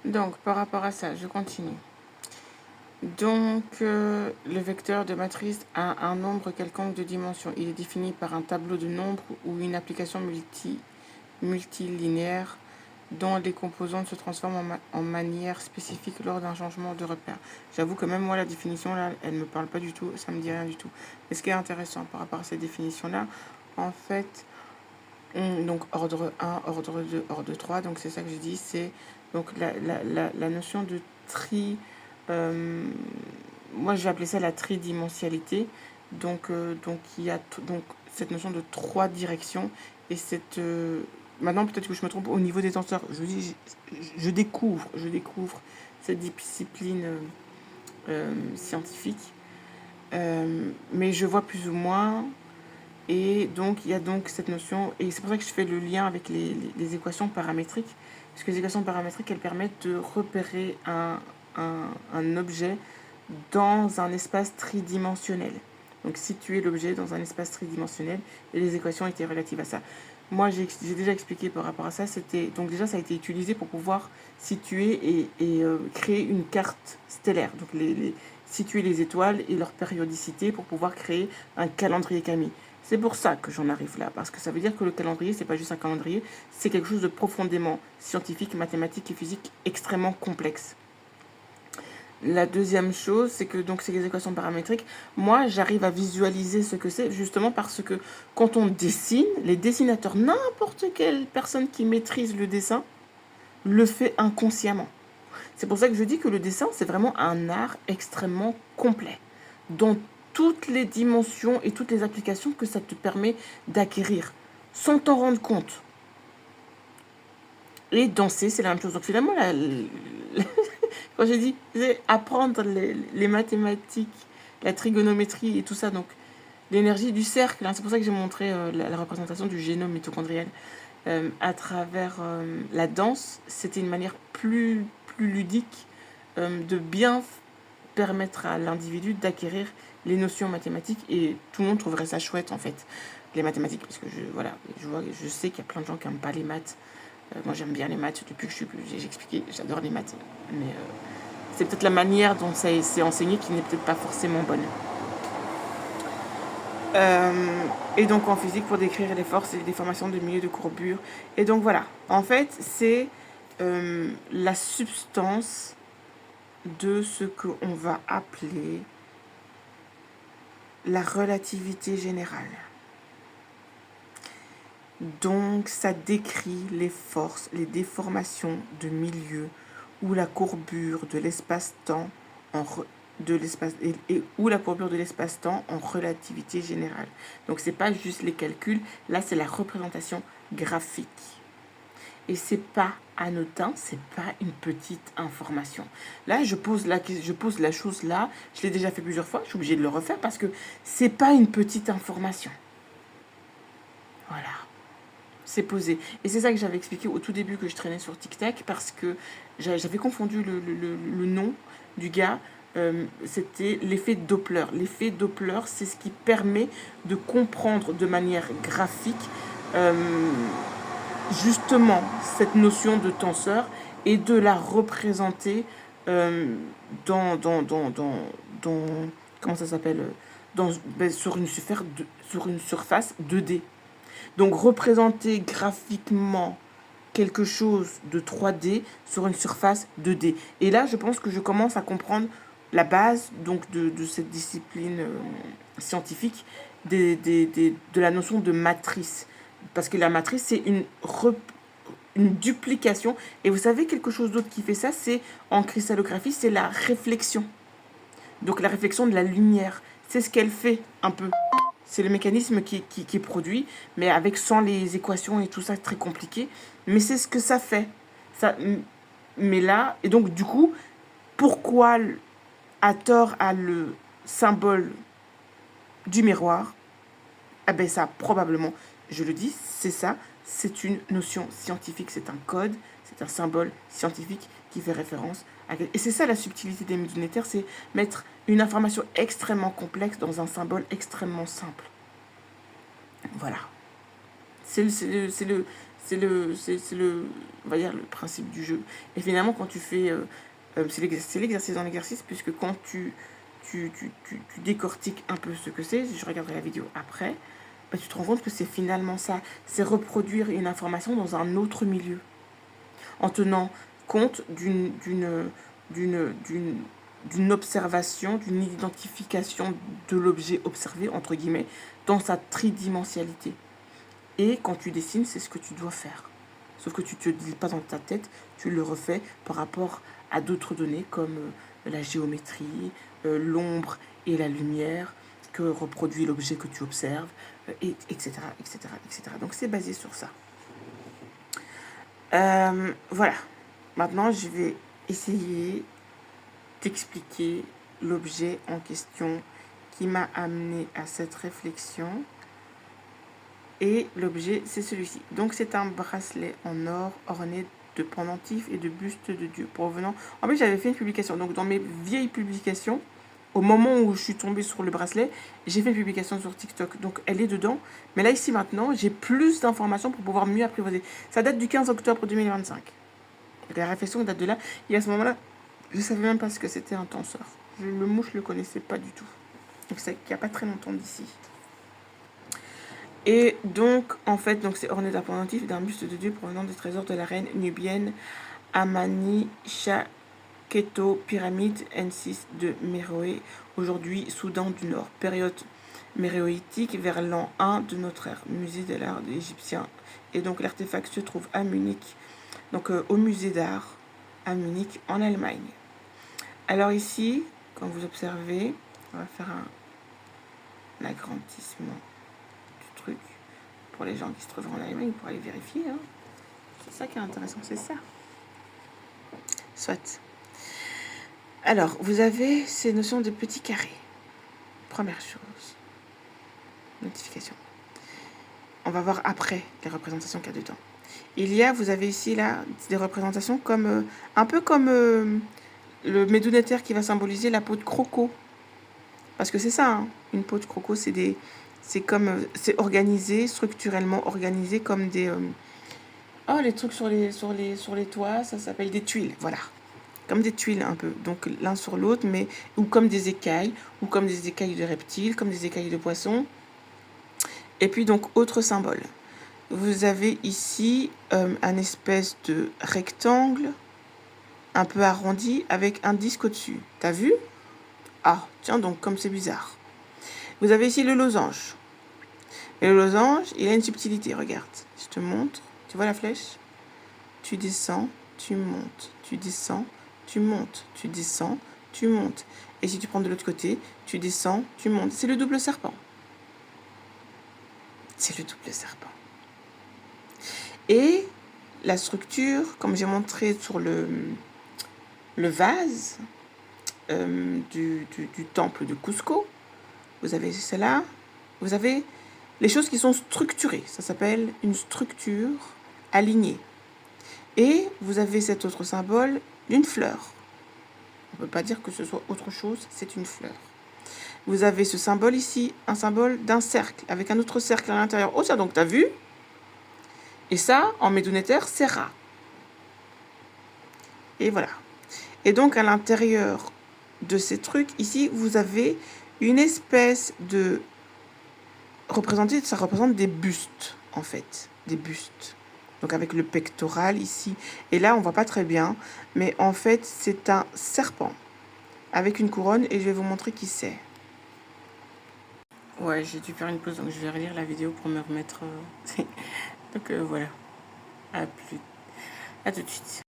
Donc, par rapport à ça, je continue. Donc, le vecteur de matrice a un nombre quelconque de dimensions. Il est défini par un tableau de nombres ou une application multilinéaire dont les composantes se transforment en manière spécifique lors d'un changement de repère. J'avoue que même moi, la définition, là, elle ne me parle pas du tout, ça ne me dit rien du tout. Et ce qui est intéressant par rapport à cette définition-là, en fait, donc ordre 1, ordre 2, ordre 3, donc c'est ça que je dis, c'est donc la notion de tri, euh, moi je vais appeler ça la tridimensialité, donc il y a donc cette notion de trois directions, et cette, maintenant peut-être que je me trompe au niveau des tenseurs, je découvre cette discipline scientifique, mais je vois plus ou moins. Et donc, il y a donc cette notion, et c'est pour ça que je fais le lien avec les équations paramétriques, parce que les équations paramétriques, elles permettent de repérer un objet dans un espace tridimensionnel. Donc, situer l'objet dans un espace tridimensionnel, et les équations étaient relatives à ça. Moi, j'ai déjà expliqué par rapport à ça, donc déjà, ça a été utilisé pour pouvoir situer et créer une carte stellaire, donc situer les étoiles et leur périodicité pour pouvoir créer un calendrier Kami. C'est pour ça que j'en arrive là, parce que ça veut dire que le calendrier, c'est pas juste un calendrier, c'est quelque chose de profondément scientifique, mathématique et physique extrêmement complexe. La deuxième chose, c'est que donc c'est les équations paramétriques. Moi, j'arrive à visualiser ce que c'est justement parce que quand on dessine, les dessinateurs, n'importe quelle personne qui maîtrise le dessin, le fait inconsciemment. C'est pour ça que je dis que le dessin, c'est vraiment un art extrêmement complet, dont toutes les dimensions et toutes les applications que ça te permet d'acquérir, sans t'en rendre compte. Et danser, c'est la même chose. Donc finalement, quand j'ai dit apprendre les mathématiques, la trigonométrie et tout ça, donc l'énergie du cercle, hein, c'est pour ça que j'ai montré la représentation du génome mitochondrial à travers la danse. C'était une manière plus ludique de bien permettre à l'individu d'acquérir les notions mathématiques, et tout le monde trouverait ça chouette en fait, les mathématiques, parce que je sais qu'il y a plein de gens qui n'aiment pas les maths. Moi j'aime bien les maths depuis que j'ai expliqué, j'adore les maths, mais c'est peut-être la manière dont ça c'est enseigné qui n'est peut-être pas forcément bonne. Et donc en physique, pour décrire les forces et les déformations de milieu de courbure. Et donc voilà, en fait c'est la substance de ce qu'on va appeler la relativité générale. Donc ça décrit les forces, les déformations de milieu ou la courbure de l'espace-temps ou la courbure de l'espace-temps en relativité générale. Donc c'est pas juste les calculs, là c'est la représentation graphique. Et c'est pas anodin, c'est pas une petite information. Là, je pose la chose là, je l'ai déjà fait plusieurs fois, je suis obligée de le refaire parce que c'est pas une petite information. Voilà. C'est posé. Et c'est ça que j'avais expliqué au tout début que je traînais sur TikTok, parce que j'avais confondu le nom du gars. C'était l'effet Doppler. L'effet Doppler, c'est ce qui permet de comprendre de manière graphique euh, justement cette notion de tenseur et de la représenter euh, dans comment ça s'appelle, sur une surface 2D. Donc représenter graphiquement quelque chose de 3D sur une surface 2D. Et là, je pense que je commence à comprendre la base donc de cette discipline scientifique de la notion de matrice. Parce que la matrice, c'est une duplication. Et vous savez, quelque chose d'autre qui fait ça, c'est en cristallographie, c'est la réflexion. Donc la réflexion de la lumière. C'est ce qu'elle fait un peu. C'est le mécanisme qui est produit, mais sans les équations et tout ça, très compliqué. Mais c'est ce que ça fait. Ça, mais là, et donc du coup, pourquoi Hathor a le symbole du miroir? Ah ben ça, probablement, je le dis, c'est ça. C'est une notion scientifique, c'est un code, c'est un symbole scientifique qui fait référence à... Et c'est ça la subtilité des millénaires, c'est mettre une information extrêmement complexe dans un symbole extrêmement simple. Voilà. C'est on va dire, le principe du jeu. Et finalement, quand tu fais, c'est l'exercice dans l'exercice, puisque quand tu décortiques un peu ce que c'est, je regarderai la vidéo après, bah, tu te rends compte que c'est finalement ça, c'est reproduire une information dans un autre milieu, en tenant compte d'une observation, d'une identification de l'objet observé, entre guillemets, dans sa tridimensialité. Et quand tu dessines, c'est ce que tu dois faire. Sauf que tu ne te dis pas dans ta tête, tu le refais par rapport à d'autres données comme la géométrie, l'ombre et la lumière que reproduit l'objet que tu observes, etc., etc., etc. Donc c'est basé sur ça. Voilà. Maintenant, je vais essayer d'expliquer l'objet en question qui m'a amené à cette réflexion. Et l'objet, c'est celui-ci. Donc, c'est un bracelet en or orné de pendentifs et de bustes de Dieu provenant. En fait, j'avais fait une publication. Donc, dans mes vieilles publications, au moment où je suis tombée sur le bracelet, j'ai fait une publication sur TikTok. Donc, elle est dedans. Mais là, ici, maintenant, j'ai plus d'informations pour pouvoir mieux apprivoiser. Ça date du 15 octobre 2025. Donc, la réflexion date de là. Et à ce moment-là, je ne savais même pas ce que c'était un tenseur. Le mot, je ne le connaissais pas du tout. Donc, c'est qu'il n'y a pas très longtemps d'ici. Et donc, en fait, donc c'est orné d'un pendentif d'un buste de Dieu provenant des trésors de la reine nubienne Amani Keto, pyramide N6 de Méroé, aujourd'hui Soudan du Nord, période méroïtique vers l'an 1 de notre ère, musée de l'art égyptien. Et donc l'artefact se trouve à Munich, donc au musée d'art à Munich en Allemagne. Alors ici, quand vous observez, on va faire un agrandissement du truc pour les gens qui se trouvent en Allemagne pour aller vérifier. Hein. C'est ça qui est intéressant, c'est ça. Soit. Alors, vous avez ces notions de petits carrés. Première chose. Notification. On va voir après les représentations qu'il y a dedans. Vous avez ici là des représentations comme un peu comme le médounétaire qui va symboliser la peau de croco. Parce que c'est ça, hein, une peau de croco, c'est organisé, structurellement organisé comme des les trucs sur les toits, ça s'appelle des tuiles, voilà. Comme des tuiles un peu, donc l'un sur l'autre, mais ou comme des écailles, ou comme des écailles de reptiles, comme des écailles de poissons. Et puis donc autre symbole. Vous avez ici un espèce de rectangle un peu arrondi avec un disque au-dessus. T'as vu? Ah, tiens donc, comme c'est bizarre. Vous avez ici le losange. Et le losange, il a une subtilité, regarde. Je te montre. Tu vois la flèche? Tu descends, tu montes, tu descends, tu montes, tu descends, tu montes. Et si tu prends de l'autre côté, tu descends, tu montes. C'est le double serpent. C'est le double serpent. Et la structure, comme j'ai montré sur le vase du temple de Cusco, vous avez cela, vous avez les choses qui sont structurées. Ça s'appelle une structure alignée. Et vous avez cet autre symbole d'une fleur. On ne peut pas dire que ce soit autre chose, c'est une fleur. Vous avez ce symbole ici, un symbole d'un cercle, avec un autre cercle à l'intérieur. Oh, ça donc, t'as vu? Et ça, en médounétaire, c'est Ra. Et voilà. Et donc, à l'intérieur de ces trucs, ici, vous avez une espèce de... Ça représente des bustes, en fait. Des bustes. Donc, avec le pectoral ici. Et là, on ne voit pas très bien. Mais en fait, c'est un serpent avec une couronne. Et je vais vous montrer qui c'est. Ouais, j'ai dû faire une pause. Donc, je vais relire la vidéo pour me remettre... donc, voilà. À tout de suite.